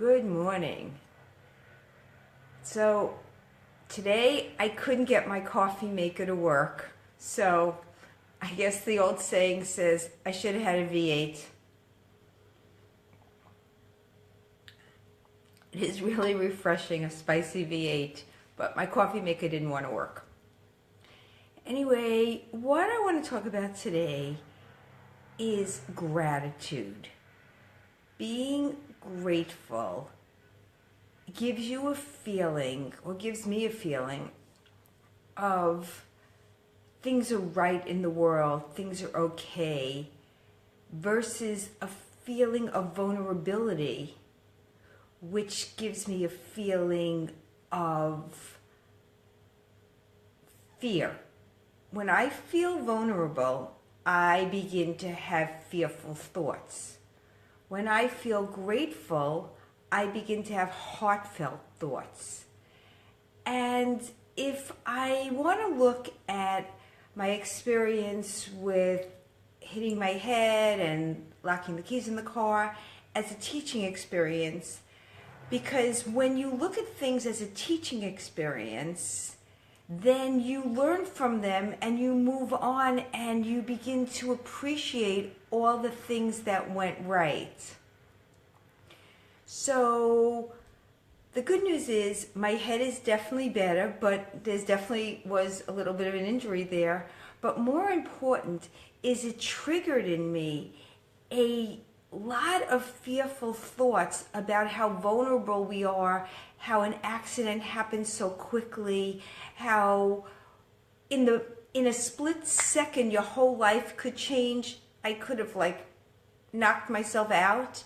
Good morning. So today I couldn't get my coffee maker to work. So I guess the old saying says I should have had a V8. It is really refreshing, a spicy V8, but my coffee maker didn't want to work. Anyway, what I want to talk about today is gratitude. Being grateful gives you a feeling, or gives me a feeling, of things are right in the world, things are okay, versus a feeling of vulnerability, which gives me a feeling of fear. When I feel vulnerable, I begin to have fearful thoughts. When I feel grateful, I begin to have heartfelt thoughts. And if I want to look at my experience with hitting my head and locking the keys in the car as a teaching experience, because when you look at things as a teaching experience, then you learn from them and you move on and you begin to appreciate all the things that went right. So the good news is my head is definitely better, but there's definitely was a little bit of an injury there. But more important is it triggered in me a lot of fearful thoughts about how vulnerable we are, how an accident happens so quickly, how in a split second your whole life could change. I could have knocked myself out.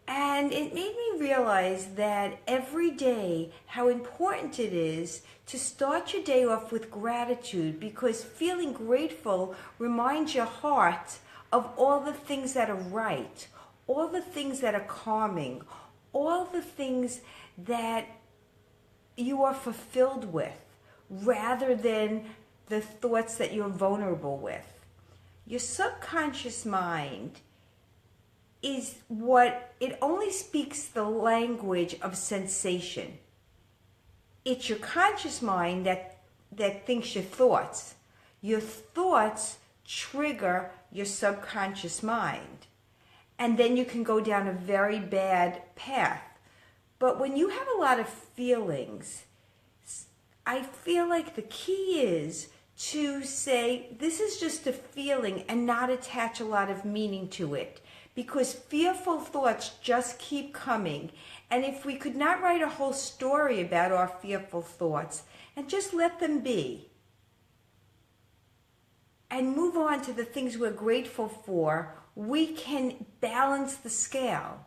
And it made me realize that every day how important it is to start your day off with gratitude, because feeling grateful reminds your heart of all the things that are right, all the things that are calming, all the things that you are fulfilled with, rather than the thoughts that you're vulnerable with. Your subconscious mind is it only speaks the language of sensation. It's your conscious mind that thinks your thoughts. Your thoughts trigger your subconscious mind. And then you can go down a very bad path. But when you have a lot of feelings, I feel like the key is to say, this is just a feeling, and not attach a lot of meaning to it. Because fearful thoughts just keep coming. And if we could not write a whole story about our fearful thoughts and just let them be, and move on to the things we're grateful for, we can balance the scale.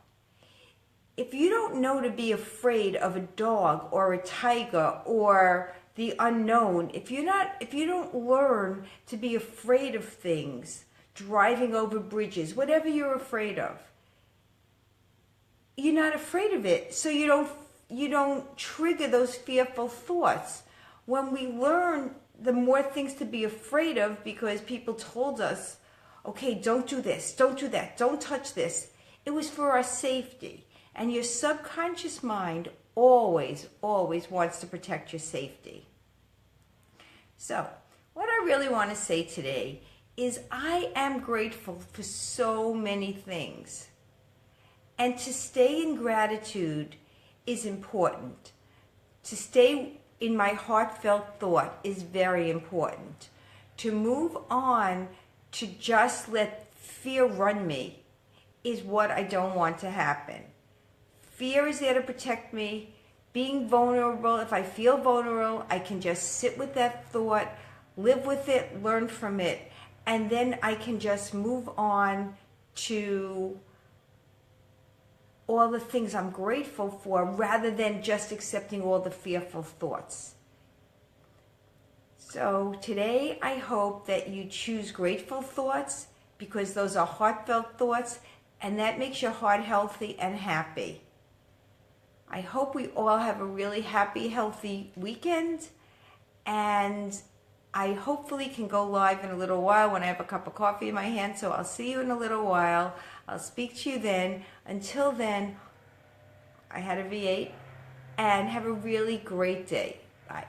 If you don't know to be afraid of a dog or a tiger or the unknown, if you don't learn to be afraid of things, driving over bridges, whatever you're afraid of, you're not afraid of it, so you don't trigger those fearful thoughts. When we learn the more things to be afraid of, because people told us, okay, don't do this, don't do that, don't touch this, it was for our safety. And your subconscious mind always wants to protect your safety. So what I really want to say today is I am grateful for so many things. And to stay in gratitude is important. To stay in my heartfelt thought is very important. To move on, to just let fear run me, is what I don't want to happen. Fear is there to protect me. Being vulnerable, if I feel vulnerable, I can just sit with that thought, live with it, learn from it, and then I can just move on to all the things I'm grateful for, rather than just accepting all the fearful thoughts. So today I hope that you choose grateful thoughts, because those are heartfelt thoughts, and that makes your heart healthy and happy. I hope we all have a really happy, healthy weekend, and I hopefully can go live in a little while when I have a cup of coffee in my hand, so I'll see you in a little while. I'll speak to you then. Until then, I had a V8, and have a really great day. Bye.